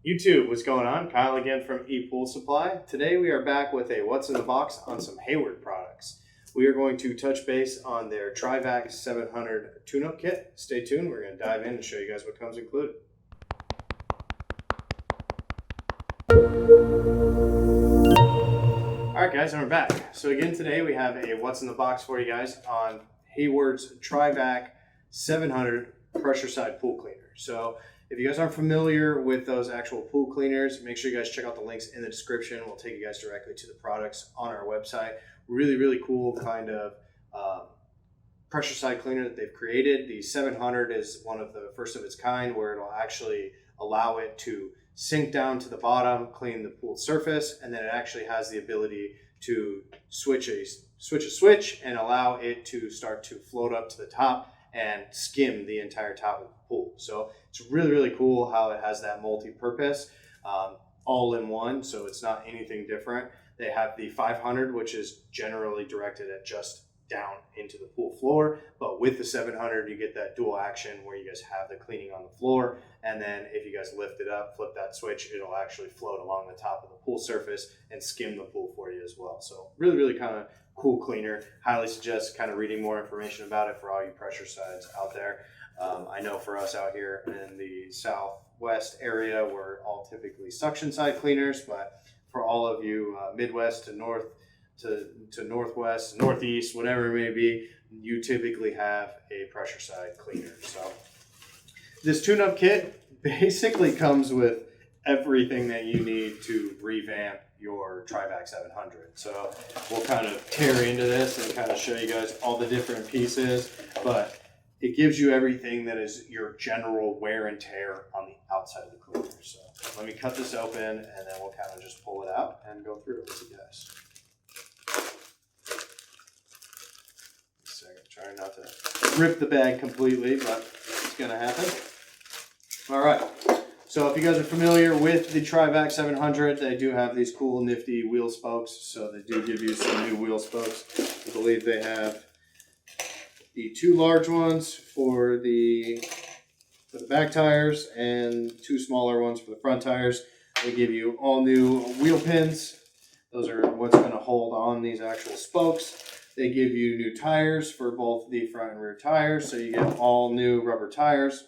YouTube, what's going on? Kyle again from ePoolSupply. Today we are back with a what's in the box on some Hayward products. We are going to touch base on their TriVac 700 tune-up kit. Stay tuned, we're going to dive in and show you guys what comes included. Alright guys, and we're back. So again today we have a what's in the box for you guys on Hayward's TriVac 700 pressure side pool cleaner. So if you guys aren't familiar with those actual pool cleaners, make sure you guys check out the links in the description. We'll take you guys directly to the products on our website. Really cool kind of pressure side cleaner that they've created. The 700 is one of the first of its kind where it'll actually allow it to sink down to the bottom, clean the pool surface, and then it actually has the ability to switch a switch and allow it to start to float up to the top and skim the entire top of the pool. So it's really cool how it has that multi-purpose all in one, so it's not anything different. They have the 500, which is generally directed at just down into the pool floor, but with the 700 you get that dual action where you guys have the cleaning on the floor, and then if you guys lift it up, flip that switch, it'll actually float along the top of the pool surface and skim the pool for you as well. So really kind of cool cleaner. Highly suggest kind of reading more information about it for all you pressure sides out there. I know for us out here in the southwest area, we're all typically suction side cleaners, but for all of you Midwest to north to northwest, northeast, whatever it may be, you typically have a pressure side cleaner. So this tune-up kit basically comes with everything that you need to revamp your TriVac 700. So we'll kind of tear into this and kind of show you guys all the different pieces, but it gives you everything that is your general wear and tear on the outside of the cleaner. So let me cut this open and then we'll kind of just pull it out and go through it with you guys. Trying not to rip the bag completely, but it's going to happen. All right. So if you guys are familiar with the TriVac 700, they do have these cool nifty wheel spokes. So they do give you some new wheel spokes. I believe they have the two large ones for the back tires and two smaller ones for the front tires. They give you all new wheel pins. Those are what's going to hold on these actual spokes. They give you new tires for both the front and rear tires, so you get all new rubber tires.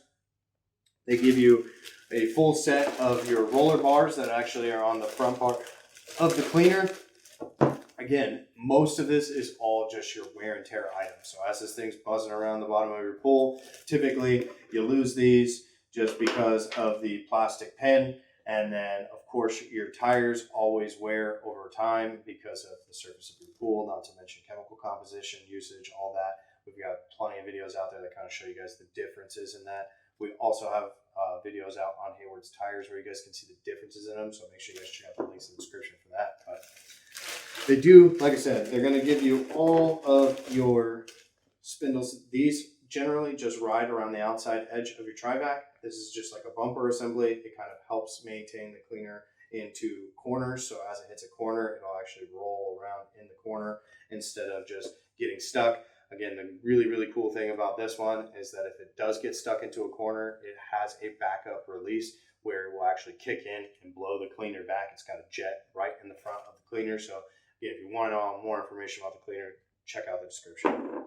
They give you a full set of your roller bars that actually are on the front part of the cleaner. Again, most of this is all just your wear and tear items. So as this thing's buzzing around the bottom of your pool, typically you lose these just because of the plastic pen. And then, of course, your tires always wear over time because of the surface of your pool, not to mention chemical composition, usage, all that. We've got plenty of videos out there that kind of show you guys the differences in that. We also have videos out on Hayward's tires where you guys can see the differences in them, so make sure you guys check out the links in the description for that. But they do, like I said, they're going to give you all of your spindles. These generally just ride around the outside edge of your TriVac. This is just like a bumper assembly. It kind of helps maintain the cleaner into corners. So as it hits a corner, it'll actually roll around in the corner instead of just getting stuck. Again, the really cool thing about this one is that if it does get stuck into a corner, it has a backup release where it will actually kick in and blow the cleaner back. It's got a jet right in the front of the cleaner. So again, if you want to know more information about the cleaner, check out the description.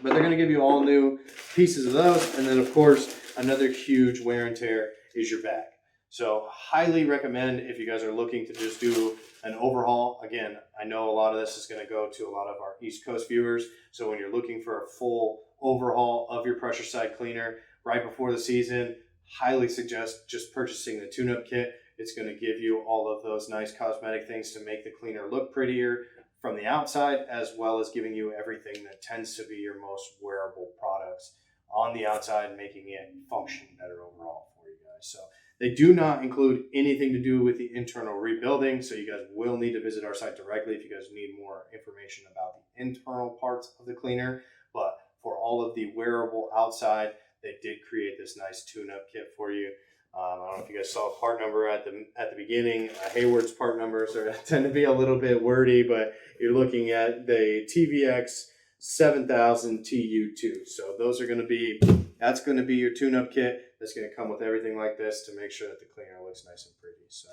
But they're going to give you all new pieces of those. And then, of course, another huge wear and tear is your bag. So highly recommend if you guys are looking to just do an overhaul. Again, I know a lot of this is going to go to a lot of our East Coast viewers. So when you're looking for a full overhaul of your pressure side cleaner right before the season, highly suggest just purchasing the tune-up kit. It's going to give you all of those nice cosmetic things to make the cleaner look prettier from the outside, as well as giving you everything that tends to be your most wearable products on the outside, making it function better overall for you guys. So they do not include anything to do with the internal rebuilding, so you guys will need to visit our site directly if you guys need more information about the internal parts of the cleaner. But for all of the wearable outside, they did create this nice tune-up kit for you. I don't know if you guys saw a part number at the beginning. Hayward's part numbers tend to be a little bit wordy, but you're looking at the TVX 7000 TU2. So those are going to be That's going to be your tune-up kit. That's going to come with everything like this to make sure that the cleaner looks nice and pretty. So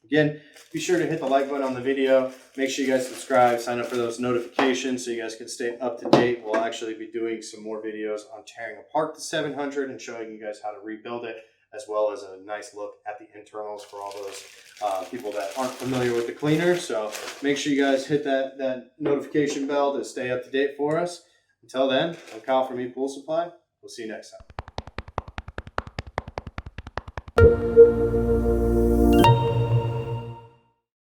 again, be sure to hit the like button on the video. Make sure you guys subscribe, sign up for those notifications so you guys can stay up to date. We'll actually be doing some more videos on tearing apart the 700 and showing you guys how to rebuild it, as well as a nice look at the internals for all those people that aren't familiar with the cleaner. So make sure you guys hit that notification bell to stay up to date for us. Until then, I'm Kyle from ePoolSupply. We'll see you next time.